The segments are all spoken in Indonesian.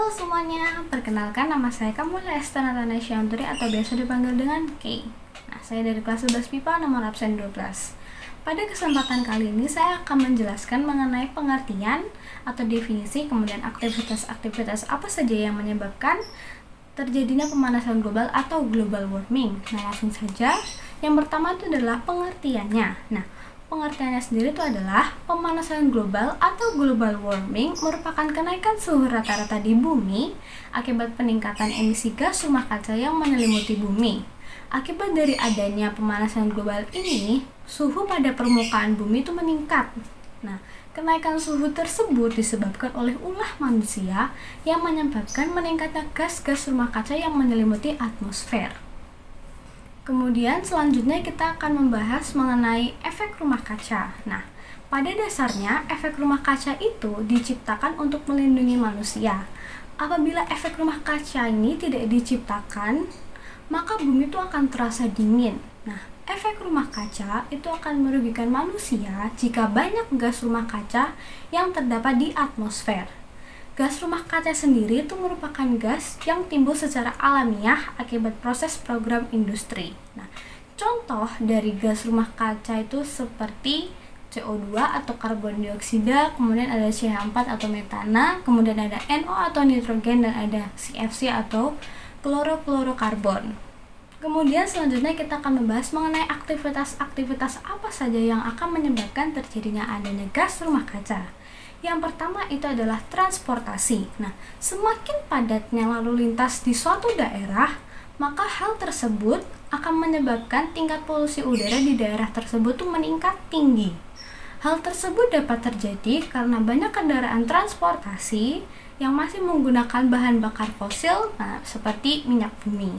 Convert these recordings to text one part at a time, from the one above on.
Halo semuanya, perkenalkan nama saya Kamula Estanatana Syanturi atau biasa dipanggil dengan K. Nah, saya dari kelas 11 PIPA nomor absen 12. Pada kesempatan kali ini saya akan menjelaskan mengenai pengertian atau definisi, kemudian aktivitas-aktivitas apa saja yang menyebabkan terjadinya pemanasan global atau global warming. Nah, langsung saja. Yang pertama itu adalah pengertiannya. Nah, pengertiannya sendiri itu adalah pemanasan global atau global warming merupakan kenaikan suhu rata-rata di bumi akibat peningkatan emisi gas rumah kaca yang menyelimuti bumi. Akibat dari adanya pemanasan global ini, suhu pada permukaan bumi itu meningkat. Nah, kenaikan suhu tersebut disebabkan oleh ulah manusia yang menyebabkan meningkatnya gas-gas rumah kaca yang menyelimuti atmosfer. Kemudian selanjutnya kita akan membahas mengenai efek rumah kaca. Nah, pada dasarnya efek rumah kaca itu diciptakan untuk melindungi manusia. Apabila efek rumah kaca ini tidak diciptakan, maka bumi itu akan terasa dingin. Nah, efek rumah kaca itu akan merugikan manusia jika banyak gas rumah kaca yang terdapat di atmosfer. Gas rumah kaca sendiri itu merupakan gas yang timbul secara alamiah akibat proses program industri. Nah, contoh dari gas rumah kaca itu seperti CO2 atau karbon dioksida, kemudian ada CH4 atau metana, kemudian ada NO atau nitrogen, dan ada CFC atau klorofluorokarbon. Kemudian selanjutnya kita akan membahas mengenai aktivitas-aktivitas apa saja yang akan menyebabkan terjadinya adanya gas rumah kaca. Yang pertama itu adalah transportasi. Nah, semakin padatnya lalu lintas di suatu daerah, maka hal tersebut akan menyebabkan tingkat polusi udara di daerah tersebut tuh meningkat tinggi. Hal tersebut dapat terjadi karena banyak kendaraan transportasi yang masih menggunakan bahan bakar fosil, seperti minyak bumi.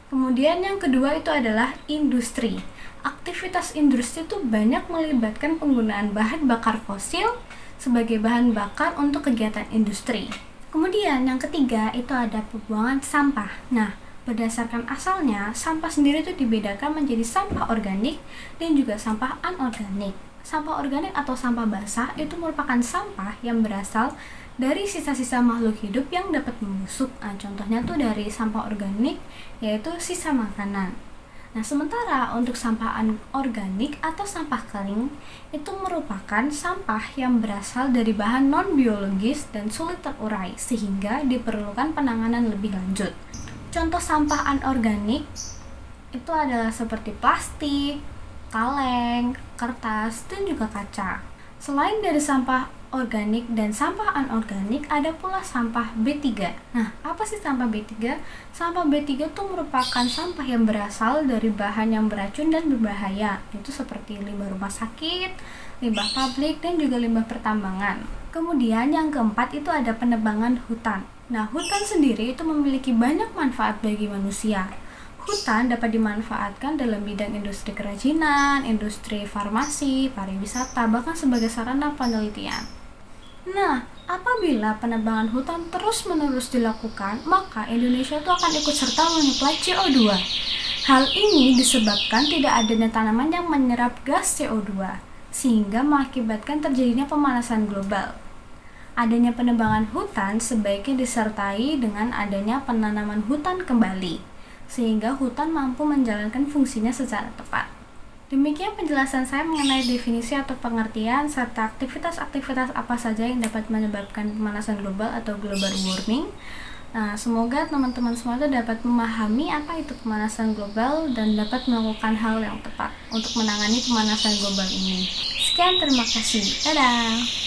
Kemudian yang kedua itu adalah industri. Aktivitas industri itu banyak melibatkan penggunaan bahan bakar fosil sebagai bahan bakar untuk kegiatan industri. Kemudian yang ketiga itu ada pembuangan sampah. Nah, berdasarkan asalnya, sampah sendiri itu dibedakan menjadi sampah organik dan juga sampah anorganik. Sampah organik atau sampah basah itu merupakan sampah yang berasal dari sisa-sisa makhluk hidup yang dapat membusuk. Nah, contohnya tuh dari sampah organik yaitu sisa makanan. Nah, sementara untuk sampah anorganik atau sampah kering itu merupakan sampah yang berasal dari bahan non-biologis dan sulit terurai sehingga diperlukan penanganan lebih lanjut. Contoh sampah anorganik itu adalah seperti plastik, kaleng, kertas, dan juga kaca. Selain dari sampah organik dan sampah anorganik, ada pula sampah B3. Nah, apa sih sampah B3? Sampah B3 itu merupakan sampah yang berasal dari bahan yang beracun dan berbahaya. Itu seperti limbah rumah sakit, limbah pabrik, dan juga limbah pertambangan. Kemudian yang keempat itu ada penebangan hutan. Nah, hutan sendiri itu memiliki banyak manfaat bagi manusia. Hutan dapat dimanfaatkan dalam bidang industri kerajinan, industri farmasi, pariwisata, bahkan sebagai sarana penelitian. Nah, apabila penebangan hutan terus-menerus dilakukan, maka Indonesia itu akan ikut serta menyuplai CO2. Hal ini disebabkan tidak adanya tanaman yang menyerap gas CO2, sehingga mengakibatkan terjadinya pemanasan global. Adanya penebangan hutan sebaiknya disertai dengan adanya penanaman hutan kembali, sehingga hutan mampu menjalankan fungsinya secara tepat. Demikian penjelasan saya mengenai definisi atau pengertian serta aktivitas-aktivitas apa saja yang dapat menyebabkan pemanasan global atau global warming. Nah, semoga teman-teman semua itu dapat memahami apa itu pemanasan global dan dapat melakukan hal yang tepat untuk menangani pemanasan global ini. Sekian, terima kasih. Dadah!